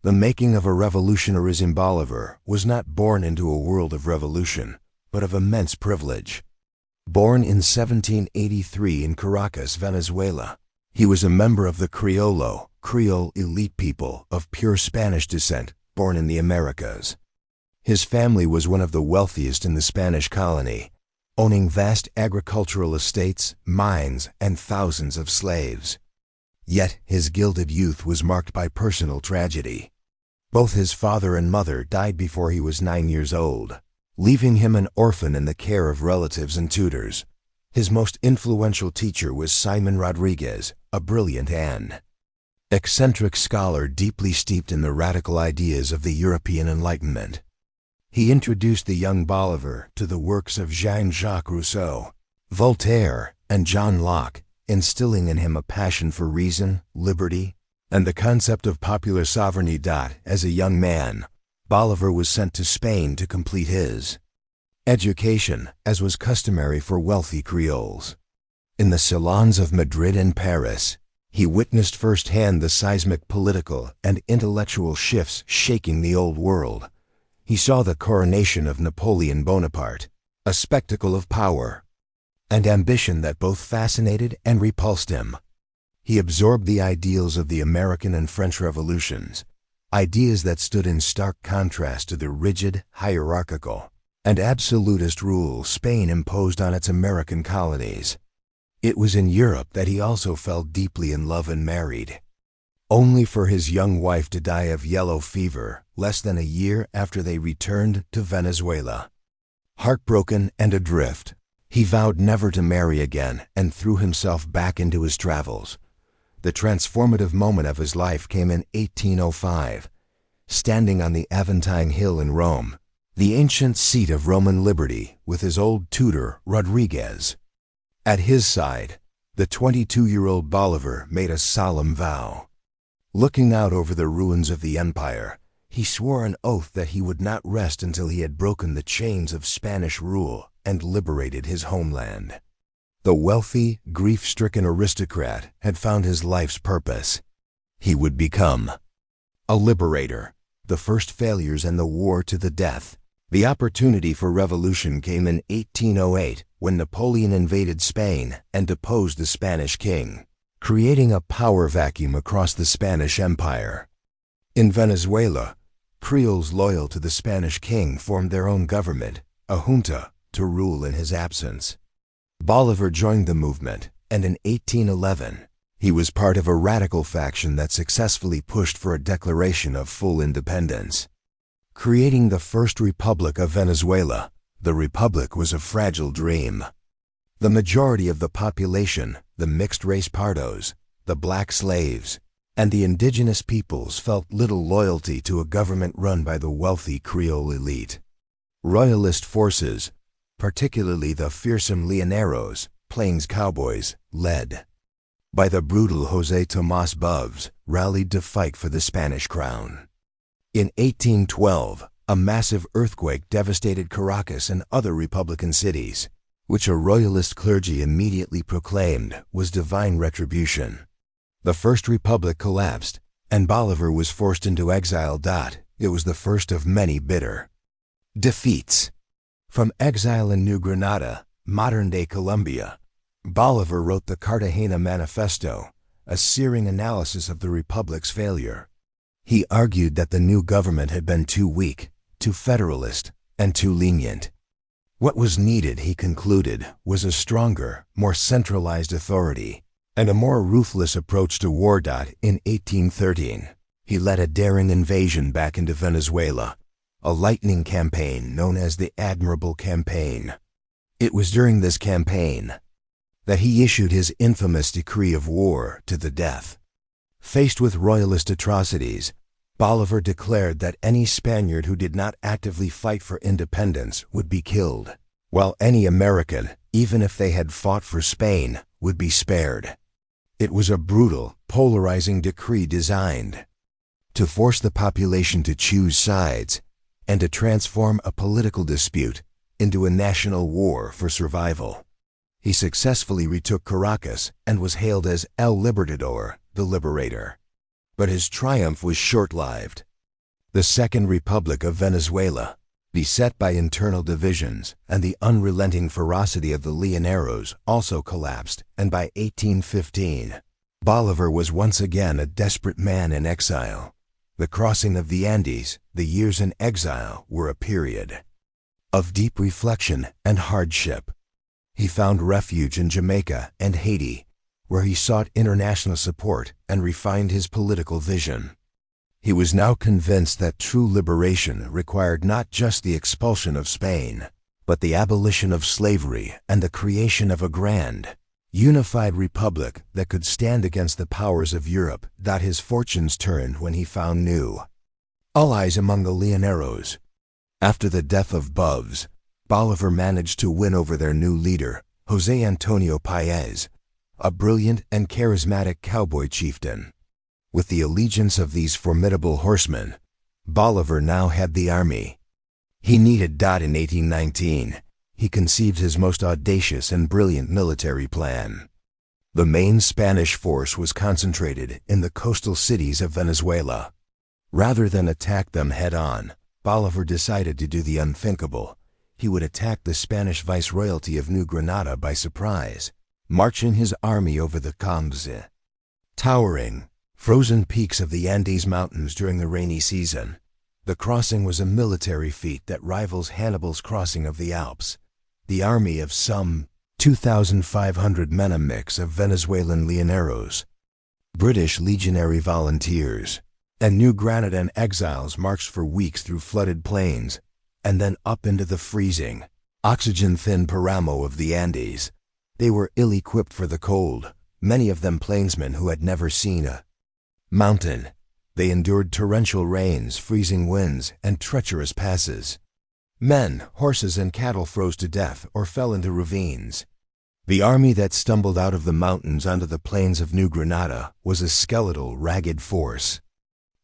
The making of a revolutionary Bolivar was not born into a world of revolution, but of immense privilege. Born in 1783 in Caracas, Venezuela, he was a member of the Creole elite people of pure Spanish descent, born in the Americas. His family was one of the wealthiest in the Spanish colony, owning vast agricultural estates, mines, and thousands of slaves. Yet his gilded youth was marked by personal tragedy. Both his father and mother died before he was 9 years old, leaving him an orphan in the care of relatives and tutors. His most influential teacher was Simón Rodriguez, a brilliant and eccentric scholar deeply steeped in the radical ideas of the European Enlightenment. He introduced the young Bolivar to the works of Jean-Jacques Rousseau, Voltaire, and John Locke, instilling in him a passion for reason, liberty, and the concept of popular sovereignty. As a young man, Bolivar was sent to Spain to complete his education, as was customary for wealthy Creoles. In the salons of Madrid and Paris, he witnessed firsthand the seismic political and intellectual shifts shaking the old world. He saw the coronation of Napoleon Bonaparte, a spectacle of power and ambition that both fascinated and repulsed him. He absorbed the ideals of the American and French revolutions, ideas that stood in stark contrast to the rigid, hierarchical, and absolutist rule Spain imposed on its American colonies. It was in Europe that he also fell deeply in love and married, only for his young wife to die of yellow fever less than a year after they returned to Venezuela. Heartbroken and adrift, he vowed never to marry again and threw himself back into his travels. The transformative moment of his life came in 1805, standing on the Aventine Hill in Rome, the ancient seat of Roman liberty, with his old tutor, Rodriguez. At his side, the 22-year-old Bolivar made a solemn vow. Looking out over the ruins of the empire, he swore an oath that he would not rest until he had broken the chains of Spanish rule and liberated his homeland. The wealthy, grief-stricken aristocrat had found his life's purpose. He would become a liberator. The first failures and the war to the death. The opportunity for revolution came in 1808 when Napoleon invaded Spain and deposed the Spanish king, creating a power vacuum across the Spanish Empire. In Venezuela, Creoles loyal to the Spanish king formed their own government, a junta, to rule in his absence. Bolivar joined the movement, and in 1811, he was part of a radical faction that successfully pushed for a declaration of full independence. Creating the first Republic of Venezuela, the Republic was a fragile dream. The majority of the population, the mixed-race Pardos, the black slaves, and the indigenous peoples felt little loyalty to a government run by the wealthy Creole elite. Royalist forces, particularly the fearsome Llaneros, Plains cowboys, led by the brutal José Tomás Boves, rallied to fight for the Spanish crown. In 1812, a massive earthquake devastated Caracas and other Republican cities, which a royalist clergy immediately proclaimed was divine retribution. The First Republic collapsed, and Bolivar was forced into exile. It was the first of many bitter defeats. From exile in New Granada, modern-day Colombia, Bolivar wrote the Cartagena Manifesto, a searing analysis of the Republic's failure. He argued that the new government had been too weak, too federalist, and too lenient. What was needed, he concluded, was a stronger, more centralized authority, and a more ruthless approach to war. In 1813, he led a daring invasion back into Venezuela, a lightning campaign known as the Admirable Campaign. It was during this campaign that he issued his infamous decree of war to the death. Faced with royalist atrocities, Bolivar declared that any Spaniard who did not actively fight for independence would be killed, while any American, even if they had fought for Spain, would be spared. It was a brutal, polarizing decree designed to force the population to choose sides and to transform a political dispute into a national war for survival. He successfully retook Caracas and was hailed as El Libertador, the Liberator. But his triumph was short-lived. The Second Republic of Venezuela, beset by internal divisions and the unrelenting ferocity of the Llaneros, also collapsed, and by 1815, Bolívar was once again a desperate man in exile. The crossing of the Andes, the years in exile, were a period of deep reflection and hardship. He found refuge in Jamaica and Haiti, where he sought international support and refined his political vision. He was now convinced that true liberation required not just the expulsion of Spain, but the abolition of slavery and the creation of a grand, unified republic that could stand against the powers of Europe. His fortunes turned when he found new allies among the Llaneros. After the death of Boves, Bolívar managed to win over their new leader, José Antonio Páez, a brilliant and charismatic cowboy chieftain. With the allegiance of these formidable horsemen, Bolívar now had the army he needed. In 1819, he conceived his most audacious and brilliant military plan. The main Spanish force was concentrated in the coastal cities of Venezuela. Rather than attack them head-on, Bolívar decided to do the unthinkable. He would attack the Spanish viceroyalty of New Granada by surprise, marching his army over the Camps, towering, frozen peaks of the Andes Mountains during the rainy season. The crossing was a military feat that rivals Hannibal's crossing of the Alps. The army of some 2,500 men, a mix of Venezuelan Llaneros, British legionary volunteers, and New Granadan exiles, marched for weeks through flooded plains and then up into the freezing, oxygen-thin Paramo of the Andes. They were ill-equipped for the cold, many of them plainsmen who had never seen a mountain. They endured torrential rains, freezing winds, and treacherous passes. Men, horses, and cattle froze to death or fell into ravines. The army that stumbled out of the mountains onto the plains of New Granada was a skeletal, ragged force.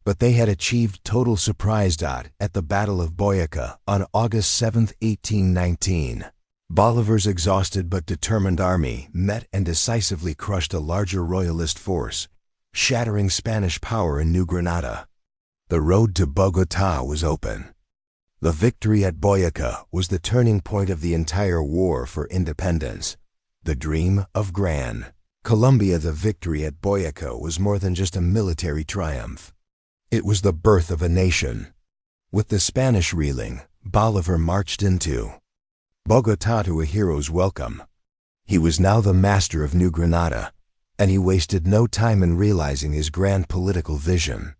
But they had achieved total surprise. At the Battle of Boyaca on August 7, 1819, Bolívar's exhausted but determined army met and decisively crushed a larger royalist force, shattering Spanish power in New Granada. The road to Bogotá was open. The victory at Boyaca was the turning point of the entire war for independence, the dream of Gran Colombia. The victory at Boyaca was more than just a military triumph. It was the birth of a nation. With the Spanish reeling, Bolívar marched into Bogotá to a hero's welcome. He was now the master of New Granada, and he wasted no time in realizing his grand political vision.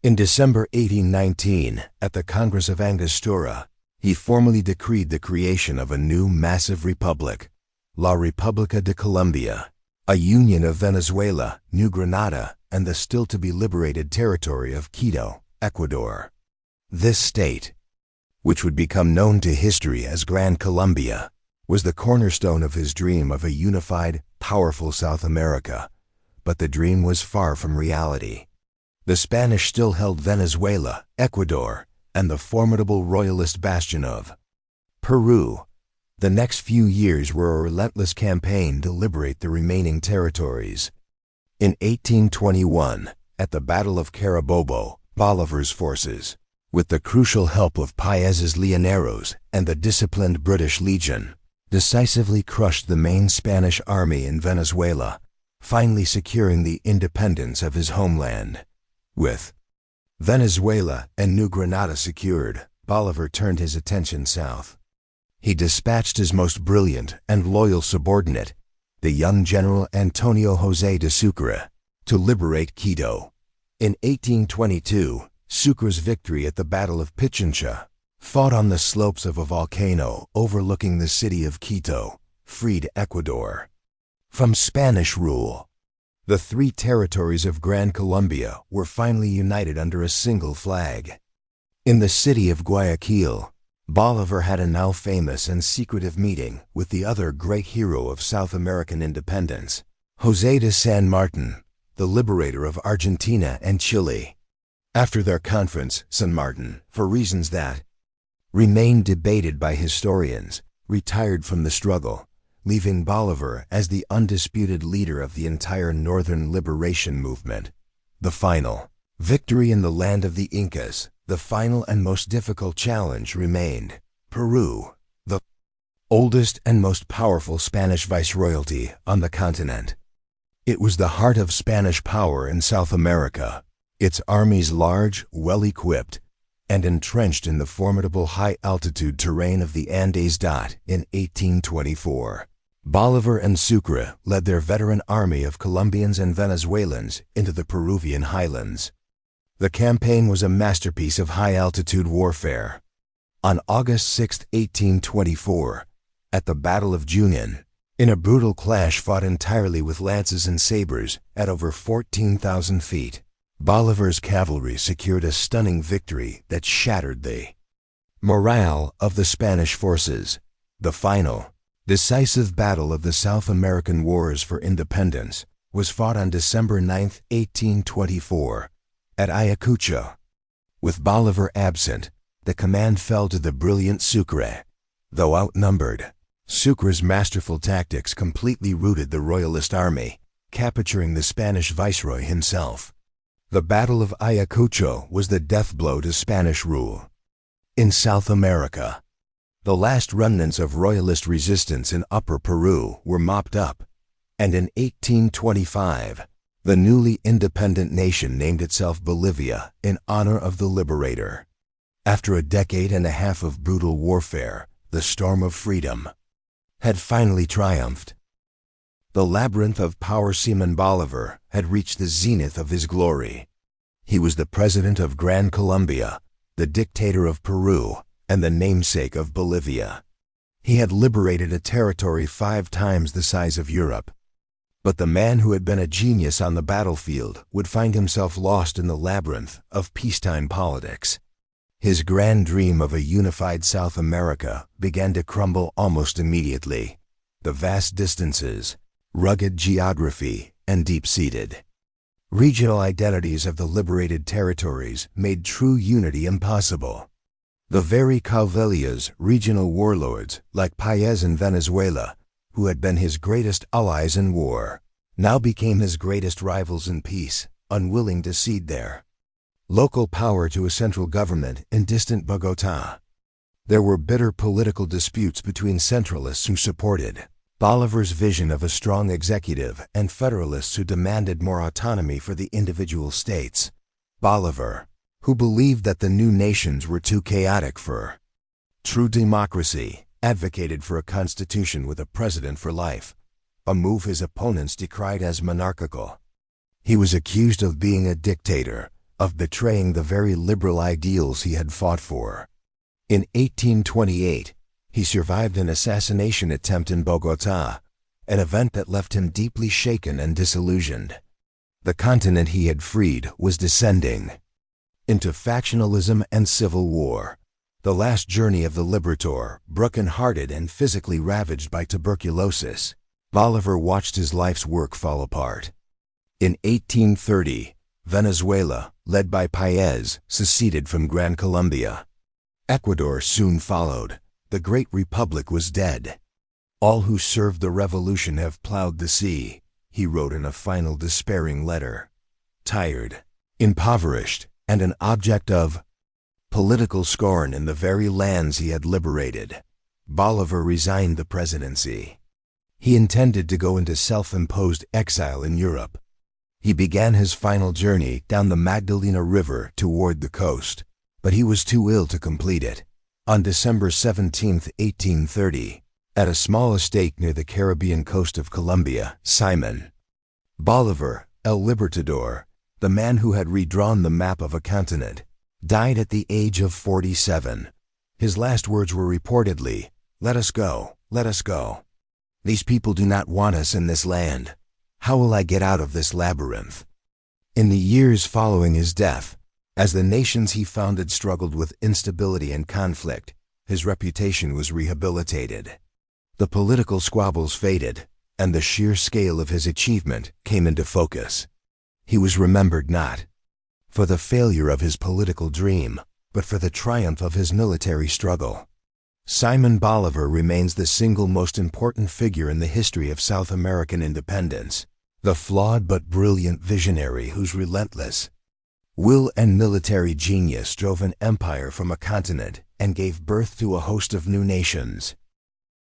In December 1819, at the Congress of Angostura, he formally decreed the creation of a new massive republic, La República de Colombia, a union of Venezuela, New Granada, and the still-to-be liberated territory of Quito, Ecuador. This state, which would become known to history as Gran Colombia, was the cornerstone of his dream of a unified, powerful South America. But the dream was far from reality. The Spanish still held Venezuela, Ecuador, and the formidable royalist bastion of Peru. The next few years were a relentless campaign to liberate the remaining territories. In 1821, at the Battle of Carabobo, Bolívar's forces, with the crucial help of Páez's Llaneros and the disciplined British Legion, decisively crushed the main Spanish army in Venezuela, finally securing the independence of his homeland. With Venezuela and New Granada secured, Bolívar turned his attention south. He dispatched his most brilliant and loyal subordinate, the young General Antonio José de Sucre, to liberate Quito. In 1822, Sucre's victory at the Battle of Pichincha, fought on the slopes of a volcano overlooking the city of Quito, freed Ecuador from Spanish rule. The three territories of Gran Colombia were finally united under a single flag. In the city of Guayaquil, Bolívar had a now famous and secretive meeting with the other great hero of South American independence, José de San Martin, the liberator of Argentina and Chile. After their conference, San Martin, for reasons that remain debated by historians, retired from the struggle, leaving Bolívar as the undisputed leader of the entire Northern Liberation movement. The final Victory in the land of the Incas, the final and most difficult challenge remained. Peru, the oldest and most powerful Spanish viceroyalty on the continent. It was the heart of Spanish power in South America, its armies large, well-equipped, and entrenched in the formidable high-altitude terrain of the Andes. In 1824, Bolívar and Sucre led their veteran army of Colombians and Venezuelans into the Peruvian highlands. The campaign was a masterpiece of high-altitude warfare. On August 6, 1824, at the Battle of Junin, in a brutal clash fought entirely with lances and sabers at over 14,000 feet, Bolívar's cavalry secured a stunning victory that shattered the morale of the Spanish forces. The final, decisive battle of the South American Wars for Independence was fought on December 9, 1824, at Ayacucho. With Bolívar absent, the command fell to the brilliant Sucre. Though outnumbered, Sucre's masterful tactics completely routed the Royalist army, capturing the Spanish viceroy himself. The Battle of Ayacucho was the death blow to Spanish rule. In South America, the last remnants of Royalist resistance in Upper Peru were mopped up, and in 1825, the newly independent nation named itself Bolivia in honor of the Liberator. After a decade and a half of brutal warfare, the storm of freedom had finally triumphed. The labyrinth of power Simón Bolívar had reached the zenith of his glory. He was the president of Gran Colombia, the dictator of Peru, and the namesake of Bolivia. He had liberated a territory 5 times the size of Europe. But the man who had been a genius on the battlefield would find himself lost in the labyrinth of peacetime politics. His grand dream of a unified South America began to crumble almost immediately. The vast distances, rugged geography, and deep-seated regional identities of the liberated territories made true unity impossible. The very Calvillas, regional warlords, like Paez in Venezuela, who had been his greatest allies in war, now became his greatest rivals in peace, unwilling to cede their local power to a central government in distant Bogotá. There were bitter political disputes between centralists who supported Bolívar's vision of a strong executive and federalists who demanded more autonomy for the individual states. Bolívar, who believed that the new nations were too chaotic for true democracy, advocated for a constitution with a president for life, a move his opponents decried as monarchical. He was accused of being a dictator, of betraying the very liberal ideals he had fought for. In 1828, he survived an assassination attempt in Bogotá, an event that left him deeply shaken and disillusioned. The continent he had freed was descending into factionalism and civil war. The last journey of the Libertador, broken-hearted and physically ravaged by tuberculosis, Bolívar watched his life's work fall apart. In 1830, Venezuela, led by Paez, seceded from Gran Colombia. Ecuador soon followed. The great republic was dead. "All who served the revolution have plowed the sea," he wrote in a final despairing letter. Tired, impoverished, and an object of political scorn in the very lands he had liberated, Bolívar resigned the presidency. He intended to go into self-imposed exile in Europe. He began his final journey down the Magdalena River toward the coast, but he was too ill to complete it. On December 17, 1830, at a small estate near the Caribbean coast of Colombia, Simón Bolívar, El Libertador, the man who had redrawn the map of a continent, died at the age of 47. His last words were reportedly, "Let us go, let us go. These people do not want us in this land. How will I get out of this labyrinth?" In the years following his death, as the nations he founded struggled with instability and conflict, his reputation was rehabilitated. The political squabbles faded, and the sheer scale of his achievement came into focus. He was remembered not for the failure of his political dream, but for the triumph of his military struggle. Simón Bolívar remains the single most important figure in the history of South American independence, the flawed but brilliant visionary whose relentless Will and military genius drove an empire from a continent and gave birth to a host of new nations.